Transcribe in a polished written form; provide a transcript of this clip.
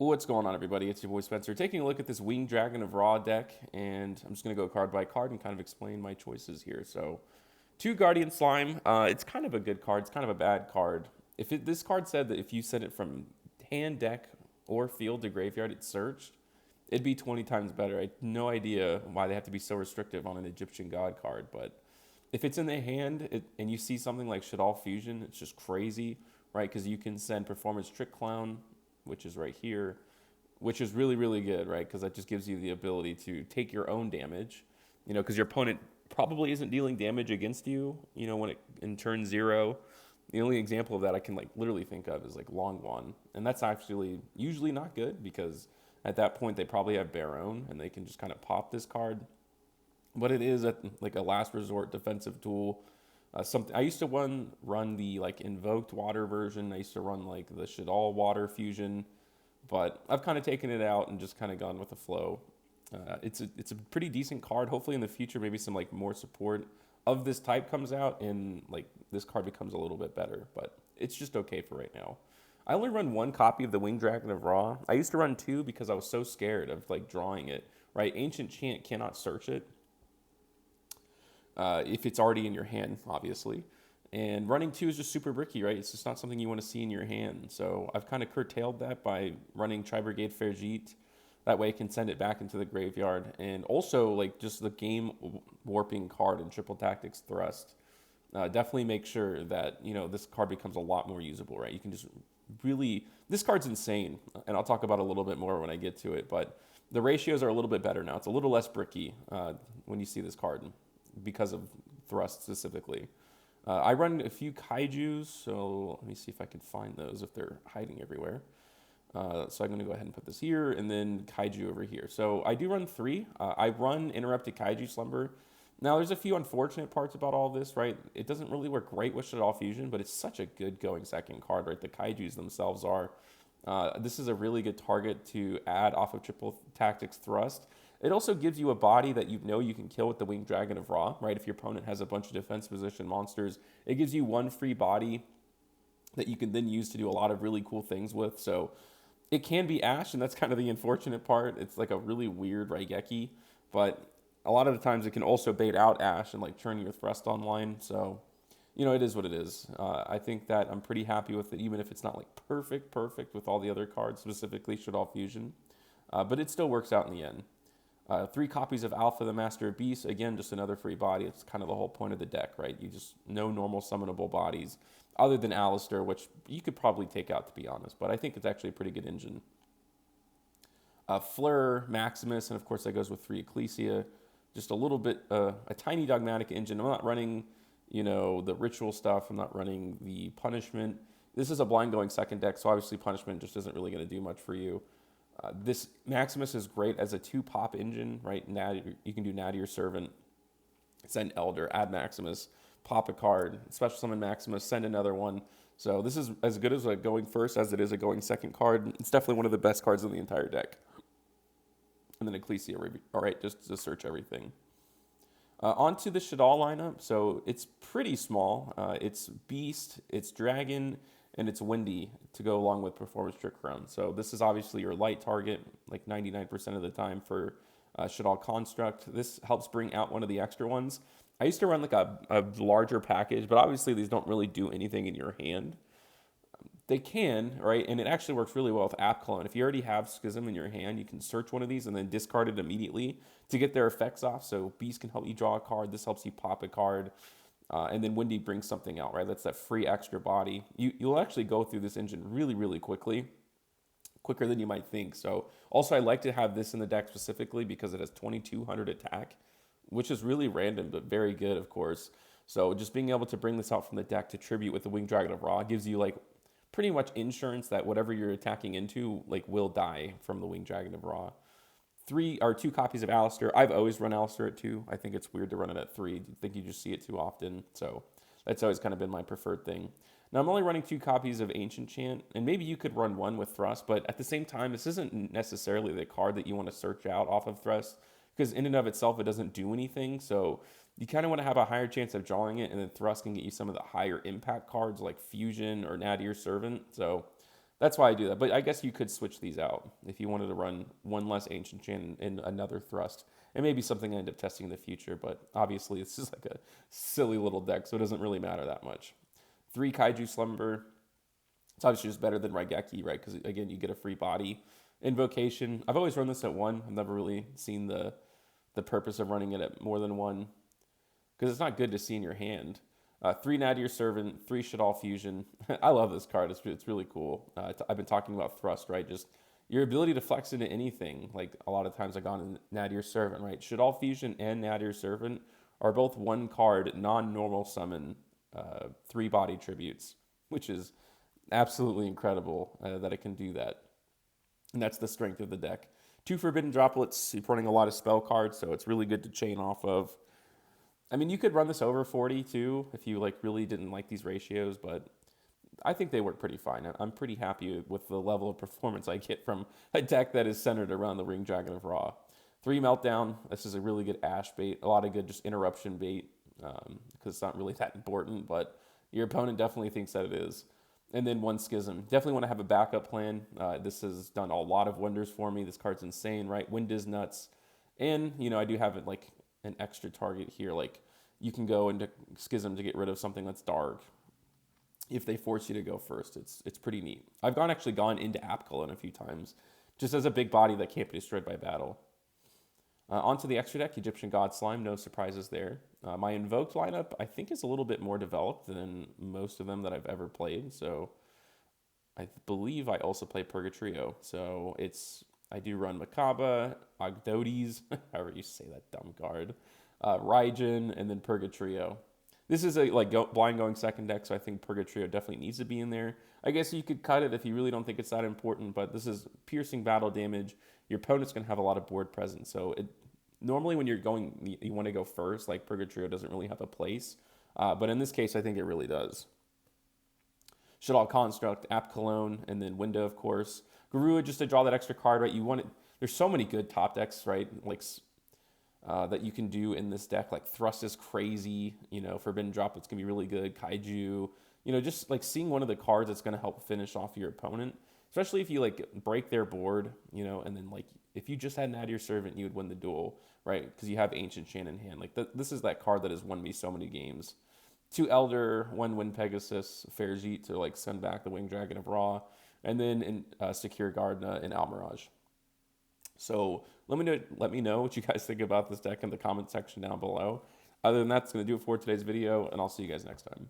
What's going on, everybody? It's your boy Spencer taking a look at this Winged Dragon of Raw deck, and I'm just going to go card by card and kind of explain my choices here. So, two Guardian Slime. It's kind of a good card. It's kind of a bad card. This card said that if you send it from hand, deck, or field to graveyard, it's searched, it'd be 20 times better. I had no idea why they have to be so restrictive on an Egyptian God card, but if it's in the hand and you see something like Shadal Fusion, it's just crazy, right? Because you can send Performance Trick Clown, which is right here, which is really, really good, right? Because that just gives you the ability to take your own damage, because your opponent probably isn't dealing damage against you, when it in turn 0. The only example of that I can literally think of is Long One, and that's actually usually not good because at that point they probably have Baron and they can just kind of pop this card. But it is a last resort defensive tool. Something I used to run the Invoked water version. I used to run the Shadal water fusion, but I've kind of taken it out and just kind of gone with the flow. It's a pretty decent card. Hopefully in the future maybe some more support of this type comes out and this card becomes a little bit better, but it's just okay for right now. I only run one copy of the Winged Dragon of Ra. I used to run two because I was so scared of drawing it. Right, Ancient Chant cannot search it. If it's already in your hand, obviously. And running two is just super bricky, right? It's just not something you want to see in your hand. So I've kind of curtailed that by running Tri-Brigade Ferjit. That way I can send it back into the graveyard. And also, just the game warping card in Triple Tactics Thrust. Definitely make sure that, this card becomes a lot more usable, right? You can just really... This card's insane, and I'll talk about it a little bit more when I get to it. But the ratios are a little bit better now. It's a little less bricky when you see this card, because of Thrust specifically. I run a few Kaijus, so let me see if I can find those if they're hiding everywhere. So I'm going to go ahead and put this here, and then Kaiju over here. So I do run 3. I run Interrupted Kaiju Slumber. Now, there's a few unfortunate parts about all this, right? It doesn't really work great with Shadal Fusion, but it's such a good going second card, right? The Kaijus themselves are. This is a really good target to add off of Triple Tactics Thrust. It also gives you a body that you can kill with the Winged Dragon of Ra, right? If your opponent has a bunch of defense position monsters, it gives you one free body that you can then use to do a lot of really cool things with. So it can be Ash, and that's kind of the unfortunate part. It's a really weird Raigeki, but a lot of the times it can also bait out Ash and turn your Thrust online. So, it is what it is. I think that I'm pretty happy with it, even if it's not perfect with all the other cards, specifically Shadal Fusion. But it still works out in the end. 3 copies of Alpha, the Master of Beasts. Again, just another free body. It's kind of the whole point of the deck, right? You just no normal summonable bodies other than Alistair, which you could probably take out, to be honest. But I think it's actually a pretty good engine. Fleur, Maximus, and of course that goes with 3 Ecclesia. Just a little bit, a tiny Dogmatika engine. I'm not running, the ritual stuff. I'm not running the punishment. This is a blind going second deck, so obviously punishment just isn't really going to do much for you. This Maximus is great as a 2-pop engine, right? You can do Natty or Servant, send Elder, add Maximus, pop a card, special summon Maximus, send another one. So this is as good as a going first as it is a going second card. It's definitely one of the best cards in the entire deck. And then Ecclesia, all right, just to search everything. Onto the Shadal lineup. So it's pretty small. It's Beast, it's Dragon, and it's Windy to go along with Performance Trick Crown. So this is obviously your light target, 99% of the time for Shadal Construct. This helps bring out one of the extra ones. I used to run a larger package, but obviously these don't really do anything in your hand. They can, right? And it actually works really well with App Clone. If you already have Schism in your hand, you can search one of these and then discard it immediately to get their effects off. So Beast can help you draw a card. This helps you pop a card. And then Windy brings something out, right? That's that free extra body. You'll actually go through this engine really, really quickly, quicker than you might think. So also I like to have this in the deck specifically because it has 2200 attack, which is really random, but very good, of course. So just being able to bring this out from the deck to tribute with the Winged Dragon of Ra gives you pretty much insurance that whatever you're attacking into will die from the Winged Dragon of Ra. 2 copies of Alistair. I've always run Alistair at 2. I think it's weird to run it at 3. I think you just see it too often. So that's always kind of been my preferred thing. Now I'm only running 2 copies of Ancient Chant, and maybe you could run 1 with Thrust, but at the same time, this isn't necessarily the card that you want to search out off of Thrust, because in and of itself, it doesn't do anything. So you kind of want to have a higher chance of drawing it, and then Thrust can get you some of the higher impact cards like Fusion or Natty or Servant. So That's why I do that. But I guess you could switch these out if you wanted to run one less Ancient Chan and another Thrust. It may be something I end up testing in the future, but obviously it's just like a silly little deck, so it doesn't really matter that much. 3 Kaiju Slumber. It's obviously just better than Raigeki, right? Because again, you get a free body. Invocation. I've always run this at 1. I've never really seen the purpose of running it at more than 1. Because it's not good to see in your hand. 3 Nadir Servant, 3 Shadal Fusion. I love this card. It's really cool. I've been talking about Thrust, right? Just your ability to flex into anything. Like a lot of times I've gone in Nadir Servant, right? Shadal Fusion and Nadir Servant are both 1 card, non-normal summon, 3 body tributes, which is absolutely incredible that it can do that. And that's the strength of the deck. 2 Forbidden Droplets. You're running a lot of spell cards, so it's really good to chain off of. I mean, you could run this over 40 too if you like really didn't like these ratios, but I think they work pretty fine. I'm pretty happy with the level of performance I get from a deck that is centered around the Ring Dragon of Ra. 3 Meltdown. This is a really good Ash bait. A lot of good just interruption bait because it's not really that important, but your opponent definitely thinks that it is. And then 1 Schism. Definitely want to have a backup plan. This has done a lot of wonders for me. This card's insane, right? Wind is nuts. And, you know, I do have it like an extra target here. Like you can go into Schism to get rid of something that's dark. If they force you to go first, it's pretty neat. I've actually gone into Apcolon a few times, just as a big body that can't be destroyed by battle. Onto the extra deck, Egyptian God Slime, no surprises there. My Invoked lineup, I think, is a little bit more developed than most of them that I've ever played. So I believe I also play Purgatrio. So I do run Makaba, Ogdotes, however you say that dumb card, Raijin, and then Purgatrio. This is a blind going second deck, so I think Purgatrio definitely needs to be in there. I guess you could cut it if you really don't think it's that important, but this is piercing battle damage. Your opponent's going to have a lot of board presence, so normally when you want to go first, like Purgatrio doesn't really have a place, but in this case, I think it really does. Shadal Construct, App Cologne, and then Window, of course. Garua, just to draw that extra card, right? There's so many good top decks, right? Like that you can do in this deck. Like Thrust is crazy, you know, Forbidden Droplets can be really good. Kaiju, you know, just like seeing one of the cards that's going to help finish off your opponent, especially if you like break their board, you know, and then like if you just had Nadir Servant, you would win the duel, right? Because you have Ancient Chan in hand. Like this is that card that has won me so many games. 2 Elder, 1 Wind Pegasus, Fairjeet to like send back the Winged Dragon of Ra, and then in Secure Gardna and Almirage. So let me know what you guys think about this deck in the comment section down below. Other than that, that's going to do it for today's video, and I'll see you guys next time.